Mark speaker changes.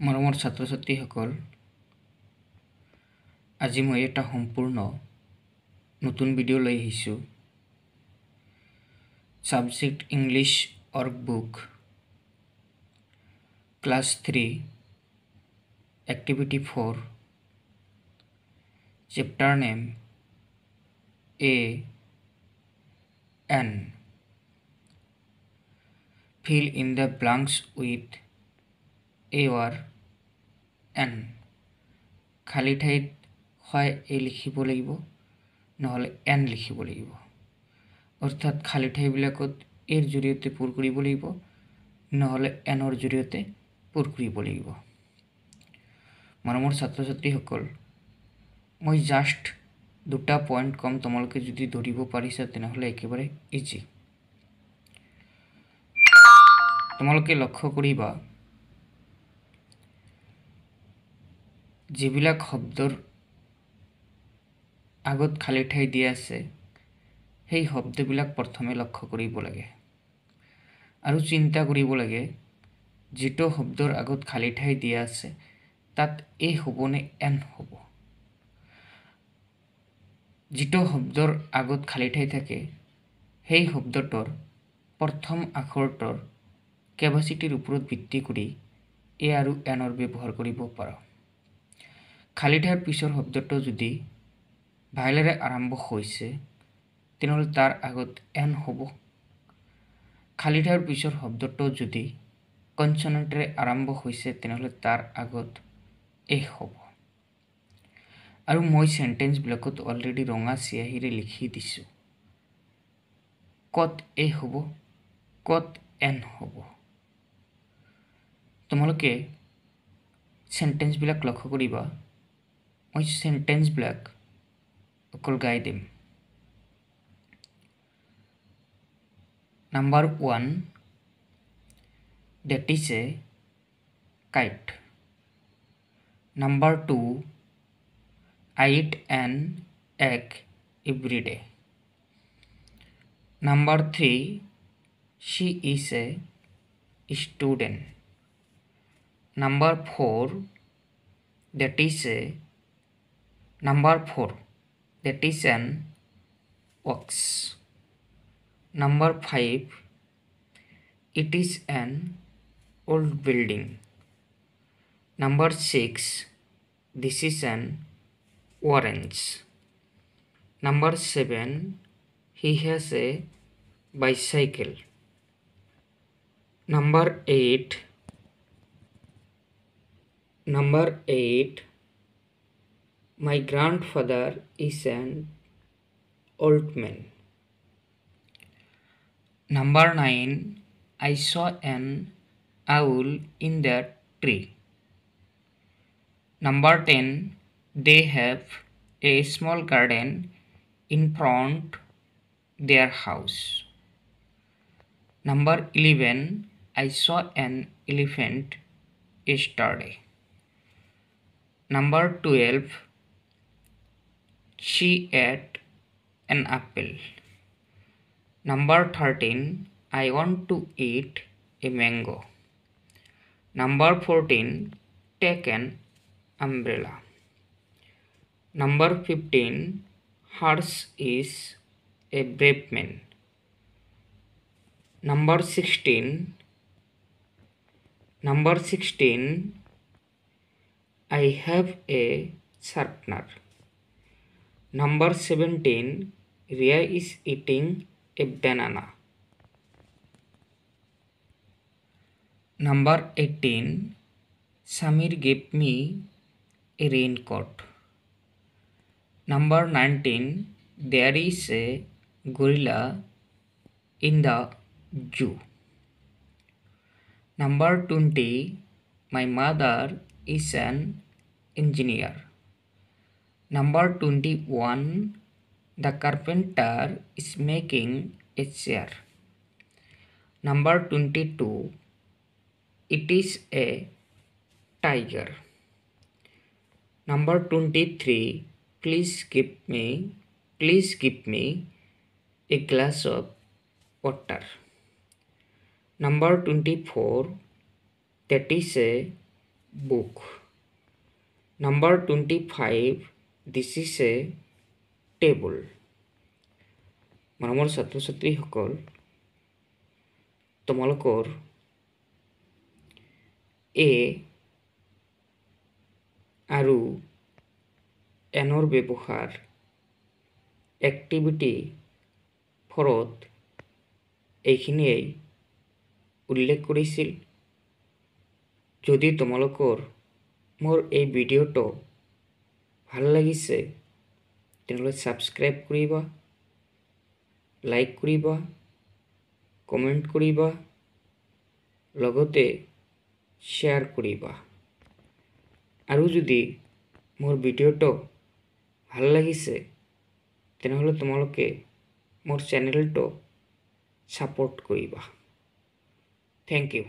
Speaker 1: মৰমৰ ছাত্ৰ ছাত্ৰীসকল, আজি মই এটা সম্পূৰ্ণ নতুন ভিডিঅ' লৈ আহিছোঁ। Subject English workbook class 3 activity 4 chapter name AN fill in the blanks with A or N খালী ঠাইত হয় A লিখিব লাগিব নহলে N লিখিব লাগিব। অৰ্থাৎ খালী ঠাইবিলাকত এৰ জৰিয়তে পূৰ কৰিব লাগিব নহলে Nৰ জৰিয়তে পূৰ কৰিব লাগিব। মৰমৰ ছাত্ৰ ছাত্ৰীসকল, মই জাষ্ট দুটা পইণ্ট কম, তোমালোকে যদি ধৰিব পাৰিছা তেনেহলে একেবাৰে ইজি। তোমালোকে লক্ষ্য কৰিবা যিবিলাক শব্দৰ আগত খালী ঠাই দিয়া আছে সেই শব্দবিলাক প্ৰথমে লক্ষ্য কৰিব লাগে আৰু চিন্তা কৰিব লাগে যিটো শব্দৰ আগত খালী ঠাই দিয়া আছে তাত A হ'ব নে N হ'ব। যিটো শব্দৰ আগত খালী ঠাই থাকে সেই শব্দটোৰ প্ৰথম আখৰটোৰ কেপাচিটিৰ ওপৰত ভিত্তি কৰি A আৰু Nৰ ব্যৱহাৰ কৰিব পাৰোঁ। খালী ঠাইৰ পিছৰ শব্দটো যদি ভাৱেলেৰে আৰম্ভ হৈছে তেনেহ'লে তাৰ আগত N হ'ব। খালী ঠাইৰ পিছৰ শব্দটো যদি কনচনেণ্টেৰে আৰম্ভ হৈছে তেনেহ'লে তাৰ আগত A হ'ব। আৰু মই চেণ্টেন্সবিলাকত অলৰেডি ৰঙা চিয়াহীৰে লিখি দিছোঁ ক'ত A হ'ব ক'ত N হ'ব। তোমালোকে চেণ্টেন্সবিলাক লক্ষ্য কৰিবা, মই চেণ্টেন্সবিলাক অকল গাই দিম। Number 1, that is a kite. Number 2, I eat an egg every day. Number 3, she is a student. Number 4, that is an ox. Number 5, it is an old building. Number 6, this is an orange. Number 7, he has a bicycle. Number 8, my grandfather is an old man. Number 9, I saw an owl in the tree. Number 10, they have a small garden in front their house. Number 11, I saw an elephant yesterday. Number 12, she ate an apple. Number 13, I want to eat a mango. Number 14, take an umbrella. Number 15, hers is a brave man. Number 16, I have a sharpener. Number 17, Ria is eating a banana. Number 18, Samir gave me a raincoat. Number 19, there is a gorilla in the zoo. Number 20, my mother is an engineer. Number 21, the carpenter is making a chair. Number 22, it is a tiger. Number 23, please give me a glass of water. Number 24, that is a book. Number 25, this is a table. মৰমৰ ছাত্ৰ ছাত্ৰীসকল, তোমালোকৰ এ আৰু এনৰ ব্যৱহাৰ activity ফৰত এইখিনিয়েই উল্লেখ কৰিছিল। যদি তোমালোকৰ মোৰ এই ভিডিঅ'টো ভাল লাগিছে তেনেহ'লে ছাবস্ক্ৰাইব কৰিবা, লাইক কৰিবা, কমেণ্ট কৰিবা, লগতে শ্বেয়াৰ কৰিবা। আৰু যদি মোৰ ভিডিঅ'টো ভাল লাগিছে তেনেহ'লে তোমালোকে মোৰ চেনেলটো ছাপোৰ্ট কৰিবা। Thank you.